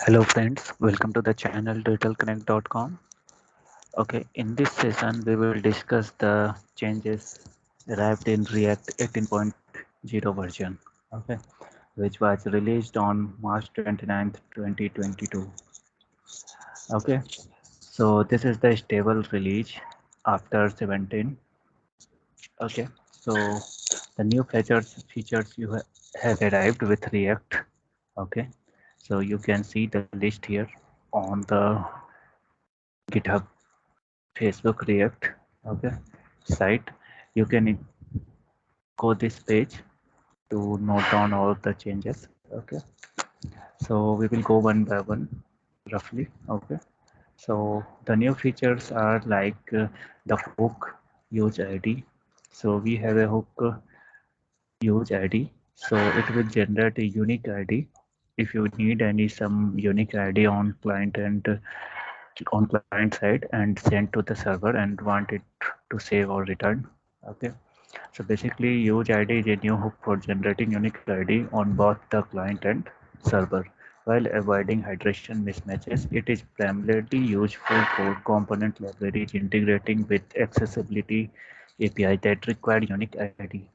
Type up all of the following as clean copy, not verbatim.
Hello friends, welcome to the channel retailconnect.com. Okay, in this session we will discuss the changes arrived in React 18.0 version, okay, which was released on March 29th, 2022. Okay, so this is the stable release after 17. Okay, so the new features have arrived with React. Okay, so you can see the list here on the GitHub Facebook React, okay, site. You can go this page to note down all the changes. Okay, so we will go one by one roughly. Okay, so the new features are like the hook use ID. So we have a hook use ID, so it will generate a unique ID. If you need any some unique ID on client and on client side and send to the server and want it to save or return. Okay, so basically use ID is a new hook for generating unique ID on both the client and server while avoiding hydration mismatches. It is primarily useful for component libraries integrating with accessibility API that require unique ID.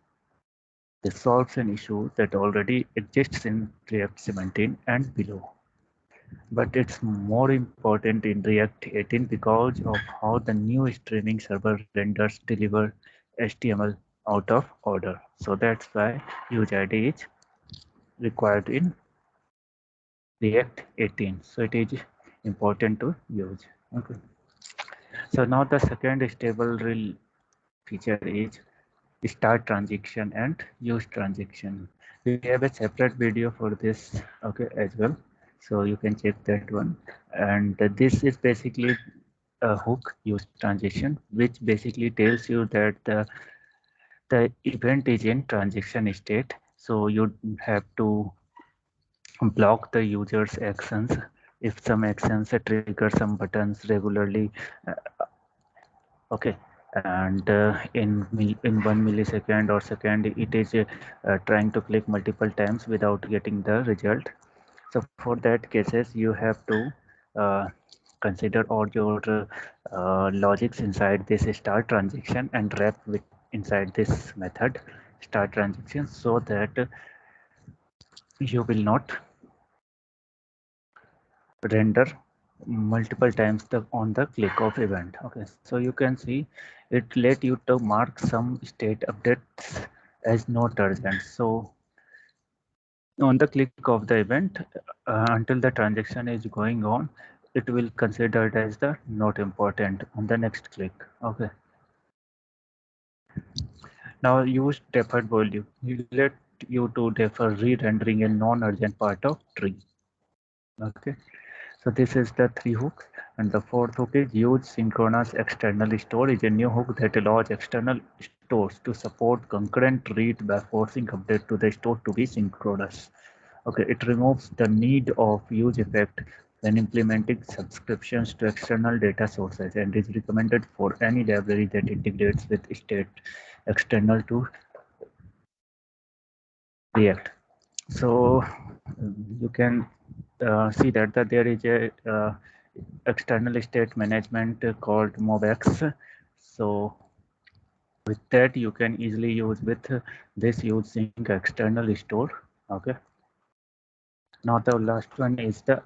This solves an issue that already exists in React 17 and below. But it's more important in React 18 because of how the new streaming server renders deliver HTML out of order. So that's why use ID is required in React 18. So it is important to use. Okay. So now the second stable real feature is start transaction and use transaction. We have a separate video for this, okay, as well, so you can check that one. And this is basically a hook use transaction, which basically tells you that the event is in transaction state, so you have to block the user's actions if some actions trigger some buttons regularly. uh, okay, and in 1 millisecond or second it is trying to click multiple times without getting the result. So for that cases you have to uh, consider all your logics inside this start transaction and wrap with inside this method start transaction, so that you will not render multiple times on the click of event. Okay, so you can see it let you to mark some state updates as not urgent. So on the click of the event, until the transaction is going on, it will consider it as the not important on the next click. Okay, now use deferred value. You let you to defer re-rendering a non-urgent part of tree. Okay, so this is the three hooks. And the fourth hook is use synchronous external store is a new hook that allows external stores to support concurrent read by forcing update to the store to be synchronous. Okay, it removes the need of use effect when implementing subscriptions to external data sources and is recommended for any library that integrates with state external to React. So you can see that there is a external state management called MobX. So with that you can easily use with this use sync external store. Okay. Now the last one is the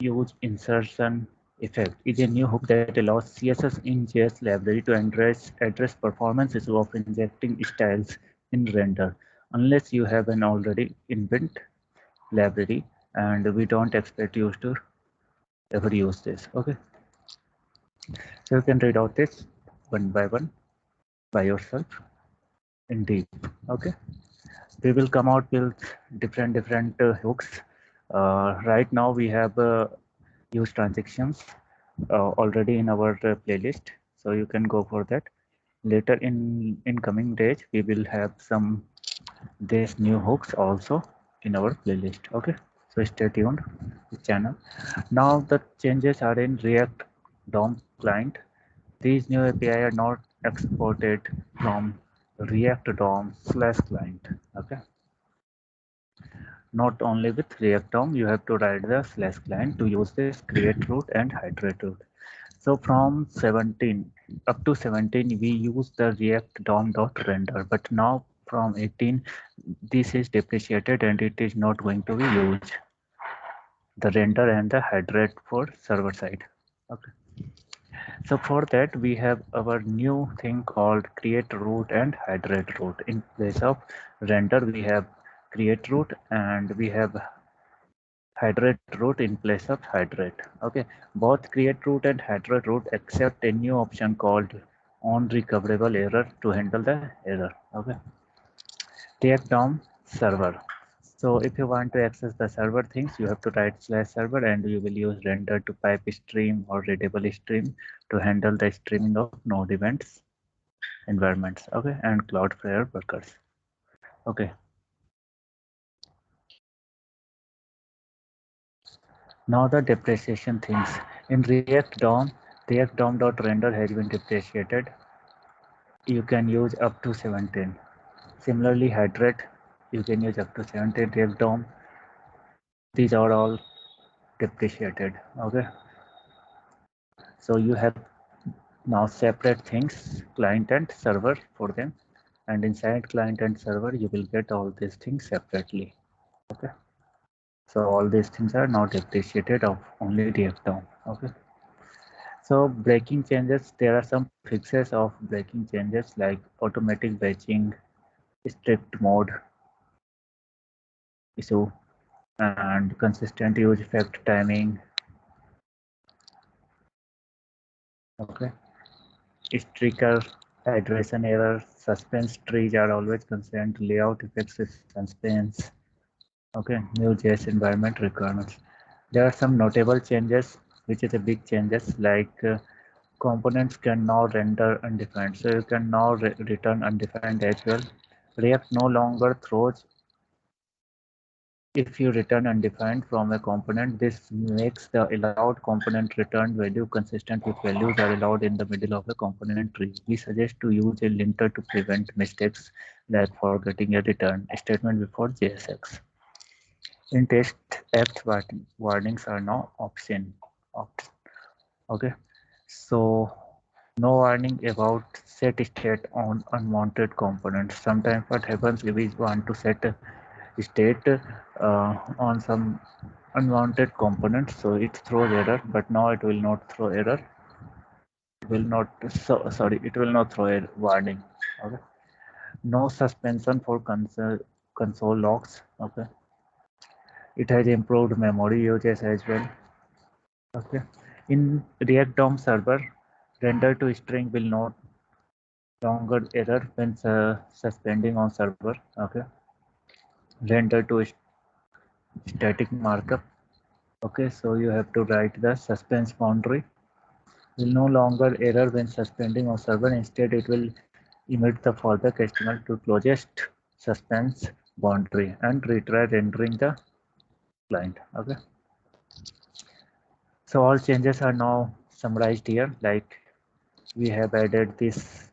use insertion effect. Is a new hook that allows CSS in JS library to address performance issue of injecting styles in render, unless you have an already inbuilt library, and we don't expect you to ever use this. Okay, so you can read out this one by one by yourself in deep. Okay, we will come out with different hooks. Right now we have use transactions already in our playlist, so you can go for that. Later in coming days we will have some these new hooks also in our playlist. Okay, so stay tuned to the channel. Now the changes are in React DOM client. These new API are not exported from React DOM/client. Okay, Not only with React DOM, you have to write the slash client to use this create root and hydrate root. So from 17 up to 17, we use the React DOM.render, but now from 18, this is depreciated and it is not going to be used. The render and the hydrate for server side. Okay. So for that, we have our new thing called create root and hydrate root. In place of render, we have create root and we have hydrate root in place of hydrate. Okay, both create root and hydrate root accept a new option called on recoverable error to handle the error. Okay, take down server. So if you want to access the server things, you have to write slash server and you will use render to pipe stream or readable stream to handle the streaming of node events, environments, okay, and Cloudflare workers. Okay, now the depreciation things. In React DOM.render has been depreciated. You can use up to 17. Similarly, hydrate, you can use up to 17. React DOM, these are all depreciated. Okay, so you have now separate things, client and server for them, and inside client and server you will get all these things separately. Okay, so all these things are now depreciated of only React DOM. Okay, so breaking changes, there are some fixes of breaking changes like automatic batching, strict mode issue, and consistent use effect timing. Okay, streaker, hydration error, suspense trees are always concerned, layout effects suspense. Okay, new JS environment requirements. There are some notable changes, which is a big changes like components can now render undefined. So you can now return undefined as well. React no longer throws if you return undefined from a component. This makes the allowed component return value consistent with values are allowed in the middle of a component tree. We suggest to use a linter to prevent mistakes like forgetting a return statement before JSX. In test apps, warnings are now option. Okay, so no warning about set state on unwanted components. Sometimes what happens if we want to set a state on some unwanted components, so it throws error, but now it will not throw error. It will not, sorry, it will not throw a warning. Okay, no suspension for console logs. Okay, it has improved memory usage as well. Okay, in React DOM server, render to string will not longer error when suspending on server. Okay, render to static markup. Okay, so you have to write the suspense boundary will no longer error when suspending on server. Instead, it will emit the fallback HTML to closest suspense boundary and retry rendering the client. Okay, so all changes are now summarized here. Like we have added this.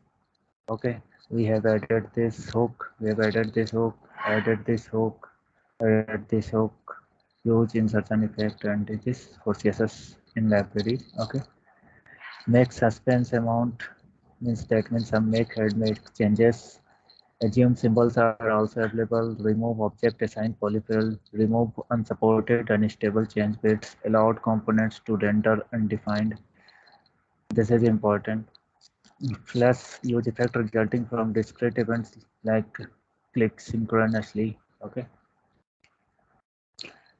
Okay, we have added this hook. We have added this hook. Added this hook. Added this hook. Use insertion effect and this for CSS in library. Okay, make suspense amount means that means some make head make changes. Assume symbols are also available. Remove object assign polyfill. Remove unsupported unstable change bits. Allowed components to render undefined. This is important. Flash use effect resulting from discrete events like click synchronously. Okay.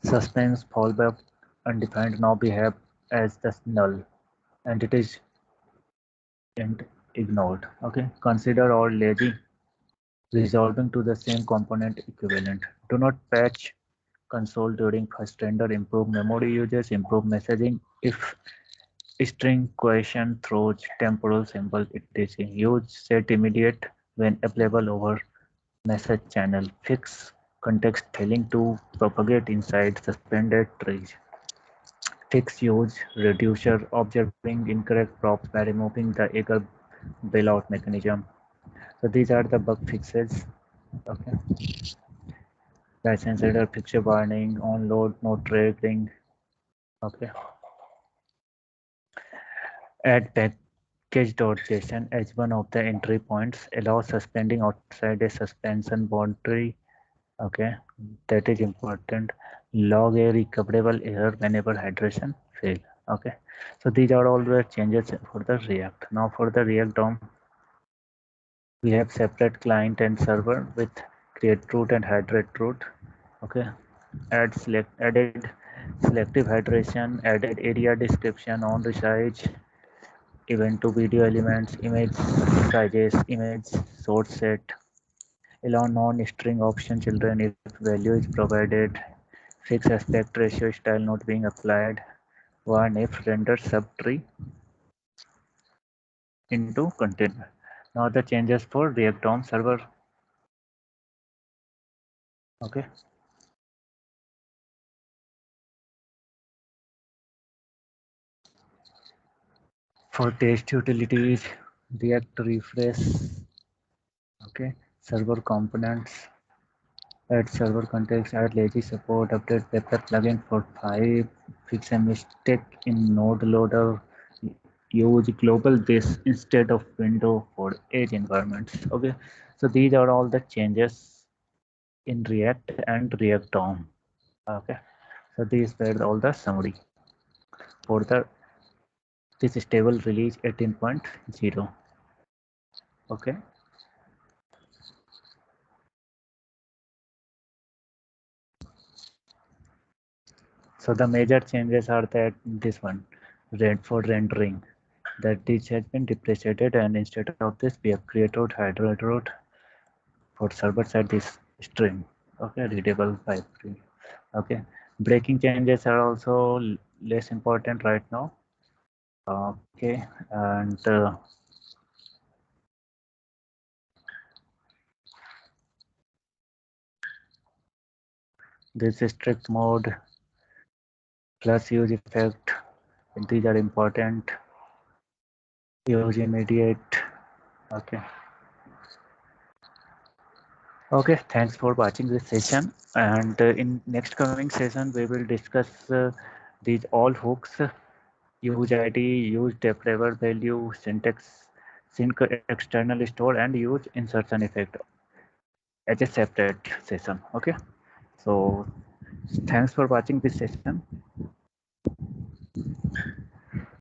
Suspense fallback undefined now behave as the null and it is and ignored. Okay. Consider all lazy resolving to the same component equivalent. Do not patch console during first render. Improve memory usage. Improve messaging. If string question throws temporal symbol etc. Use set immediate when available over message channel. Fix context failing to propagate inside suspended trees. Fix use reducer observing incorrect props by removing the eager bailout mechanism. So these are the bug fixes. Okay. license header, picture binding, onload, node triggering. Okay. Add package.json as one of the entry points. Allow suspending outside a suspension boundary. Okay, that is important. Log a recoverable error whenever hydration fail. Okay, so these are all the changes for the React. Now for the React DOM, we have separate client and server with create root and hydrate root. Okay, added selective hydration, added area description on the size, event to video elements, image sizes, image source set, allow non-string option children if value is provided, fix aspect ratio style not being applied, one if render subtree into container. Now the changes for React DOM server. Okay. For test utilities, React refresh. Okay. Server components, add server context, add lazy support, update paper plugin for 5, fix a mistake in node loader, use global this instead of window for edge environments. Okay, so these are all the changes in React and React DOM. Okay, so these were all the summary for the this stable release 18.0. Okay, so the major changes are that this one, red for rendering, that this has been depreciated, and instead of this we have created hydrate for server side this string. Okay, readable pipe. Okay, breaking changes are also less important right now. Okay, and this is strict mode plus use effect. These are important. Use immediate. Okay. Okay. Thanks for watching this session. And in next coming session, we will discuss these all hooks: use ID, use deferredValue, syntax, sync external store, and use insertion effect as a separate session. Okay. So thanks for watching this session.